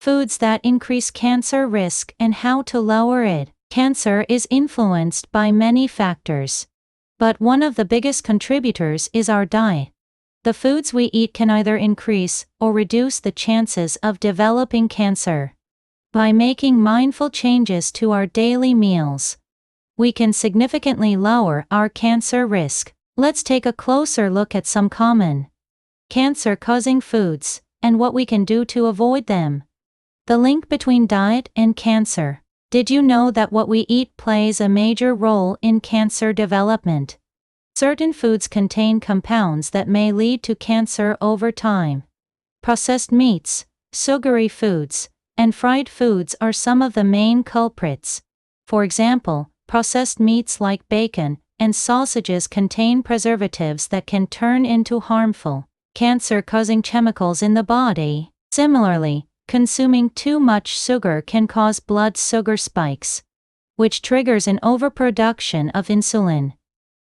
Foods that increase cancer risk and how to lower it. Cancer is influenced by many factors, but one of the biggest contributors is our diet. The foods we eat can either increase or reduce the chances of developing cancer. By making mindful changes to our daily meals, we can significantly lower our cancer risk. Let's take a closer look at some common cancer-causing foods and what we can do to avoid them. The link between diet and cancer. Did you know that what we eat plays a major role in cancer development? Certain foods contain compounds that may lead to cancer over time. Processed meats, sugary foods, and fried foods are some of the main culprits. For example, processed meats like bacon and sausages contain preservatives that can turn into harmful, cancer-causing chemicals in the body. Similarly, consuming too much sugar can cause blood sugar spikes, which triggers an overproduction of insulin.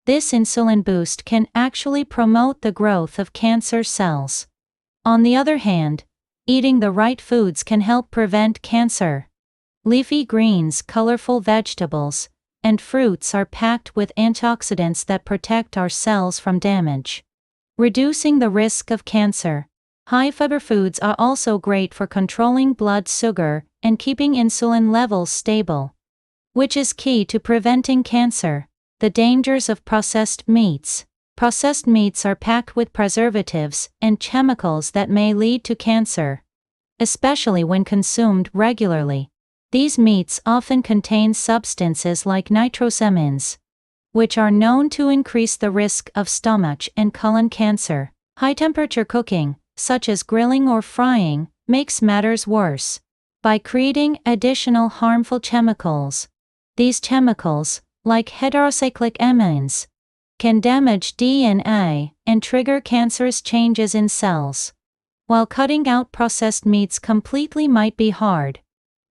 This insulin boost can actually promote the growth of cancer cells. On the other hand, eating the right foods can help prevent cancer. Leafy greens, colorful vegetables, and fruits are packed with antioxidants that protect our cells from damage, reducing the risk of cancer. High-fiber foods are also great for controlling blood sugar and keeping insulin levels stable, which is key to preventing cancer. The dangers of processed meats. Processed meats are packed with preservatives and chemicals that may lead to cancer, especially when consumed regularly. These meats often contain substances like nitrosamines, which are known to increase the risk of stomach and colon cancer. High-temperature cooking, such as grilling or frying, makes matters worse by creating additional harmful chemicals. These chemicals, like heterocyclic amines, can damage DNA and trigger cancerous changes in cells. While cutting out processed meats completely might be hard,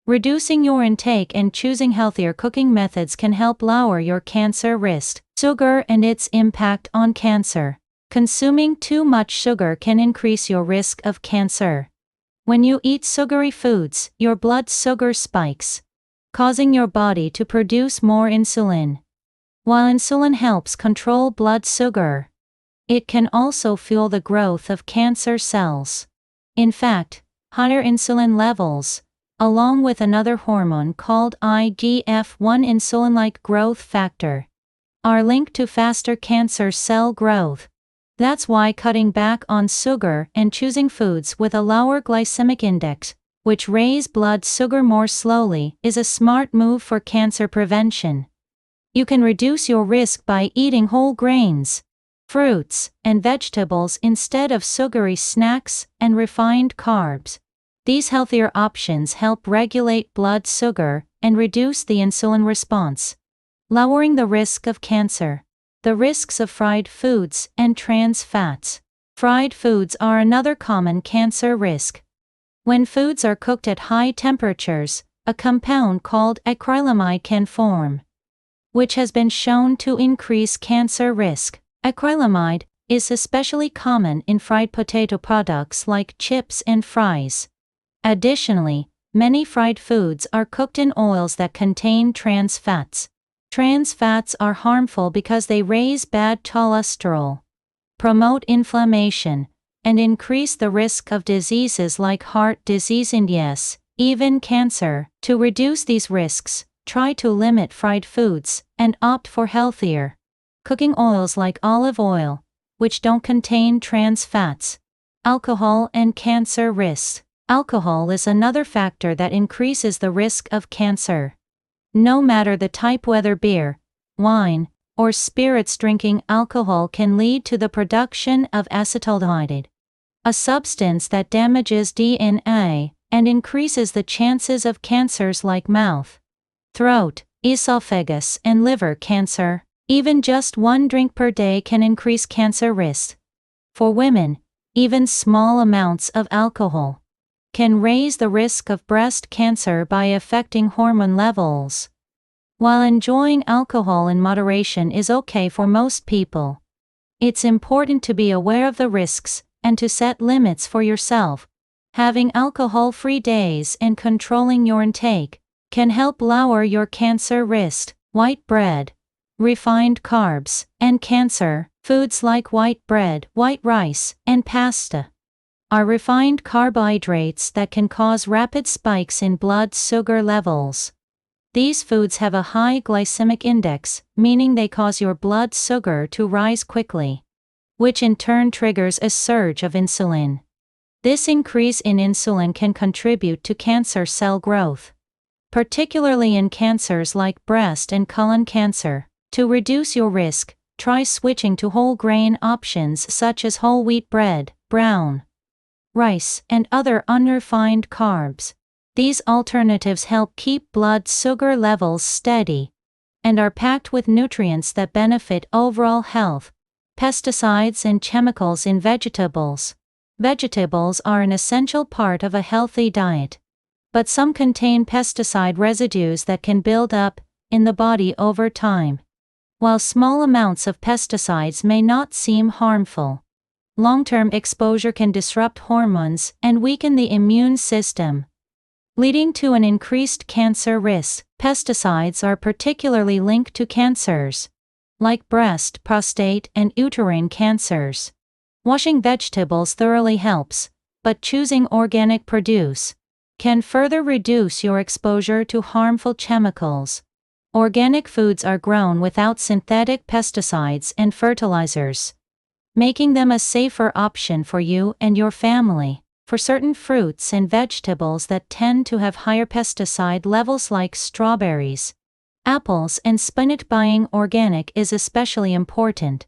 reducing your intake and choosing healthier cooking methods can help lower your cancer risk. Sugar and its impact on cancer. Consuming too much sugar can increase your risk of cancer. When you eat sugary foods, your blood sugar spikes, causing your body to produce more insulin. While insulin helps control blood sugar, it can also fuel the growth of cancer cells. In fact, higher insulin levels, along with another hormone called IGF-1 insulin-like growth factor, are linked to faster cancer cell growth. That's why cutting back on sugar and choosing foods with a lower glycemic index, which raise blood sugar more slowly, is a smart move for cancer prevention. You can reduce your risk by eating whole grains, fruits, and vegetables instead of sugary snacks and refined carbs. These healthier options help regulate blood sugar and reduce the insulin response, lowering the risk of cancer. The risks of fried foods and trans fats. Fried foods are another common cancer risk. When foods are cooked at high temperatures, a compound called acrylamide can form, which has been shown to increase cancer risk. Acrylamide is especially common in fried potato products like chips and fries. Additionally, many fried foods are cooked in oils that contain trans fats. Trans fats are harmful because they raise bad cholesterol, promote inflammation, and increase the risk of diseases like heart disease and yes, even cancer. To reduce these risks, try to limit fried foods and opt for healthier cooking oils like olive oil, which don't contain trans fats. Alcohol and cancer risks. Alcohol is another factor that increases the risk of cancer. No matter the type, whether beer, wine, or spirits, drinking alcohol can lead to the production of acetaldehyde, a substance that damages DNA and increases the chances of cancers like mouth, throat, esophagus, and liver cancer. Even just one drink per day can increase cancer risk. For women, even small amounts of alcohol can raise the risk of breast cancer by affecting hormone levels. While enjoying alcohol in moderation is okay for most people, it's important to be aware of the risks and to set limits for yourself. Having alcohol-free days and controlling your intake can help lower your cancer risk. White bread, refined carbs, and cancer. Foods like white bread, white rice, and pasta are refined carbohydrates that can cause rapid spikes in blood sugar levels. These foods have a high glycemic index, meaning they cause your blood sugar to rise quickly, which in turn triggers a surge of insulin. This increase in insulin can contribute to cancer cell growth, particularly in cancers like breast and colon cancer. To reduce your risk, try switching to whole grain options such as whole wheat bread, brown rice, and other unrefined carbs. These alternatives help keep blood sugar levels steady and are packed with nutrients that benefit overall health. Pesticides and chemicals in vegetables. Vegetables are an essential part of a healthy diet, but some contain pesticide residues that can build up in the body over time. While small amounts of pesticides may not seem harmful, long-term exposure can disrupt hormones and weaken the immune system, leading to an increased cancer risk. Pesticides are particularly linked to cancers like breast, prostate, and uterine cancers. Washing vegetables thoroughly helps, but choosing organic produce can further reduce your exposure to harmful chemicals. Organic foods are grown without synthetic pesticides and fertilizers, making them a safer option for you and your family. For certain fruits and vegetables that tend to have higher pesticide levels like strawberries, apples, and spinach, buying organic is especially important.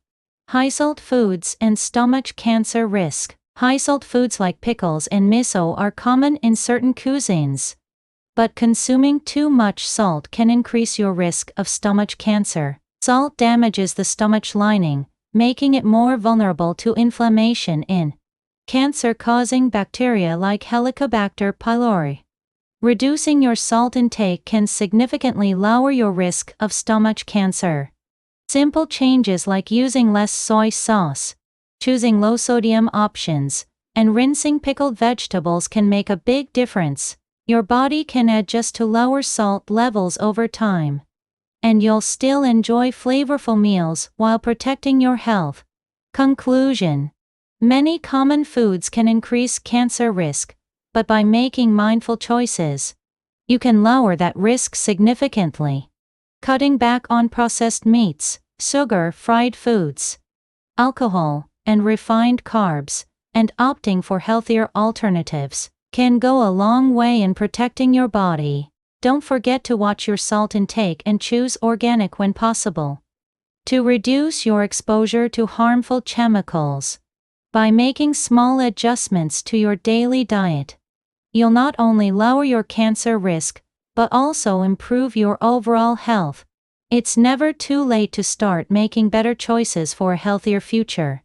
High-salt foods and stomach cancer risk. High-salt foods like pickles and miso are common in certain cuisines, but consuming too much salt can increase your risk of stomach cancer. Salt damages the stomach lining, making it more vulnerable to inflammation in cancer-causing bacteria like Helicobacter pylori. Reducing your salt intake can significantly lower your risk of stomach cancer. Simple changes like using less soy sauce, choosing low-sodium options, and rinsing pickled vegetables can make a big difference. Your body can adjust to lower salt levels over time, and you'll still enjoy flavorful meals while protecting your health. Conclusion: many common foods can increase cancer risk, but by making mindful choices, you can lower that risk significantly. Cutting back on processed meats, sugar, fried foods, alcohol, and refined carbs, and opting for healthier alternatives can go a long way in protecting your body. Don't forget to watch your salt intake and choose organic when possible. To reduce your exposure to harmful chemicals, by making small adjustments to your daily diet, you'll not only lower your cancer risk, but also improve your overall health. It's never too late to start making better choices for a healthier future.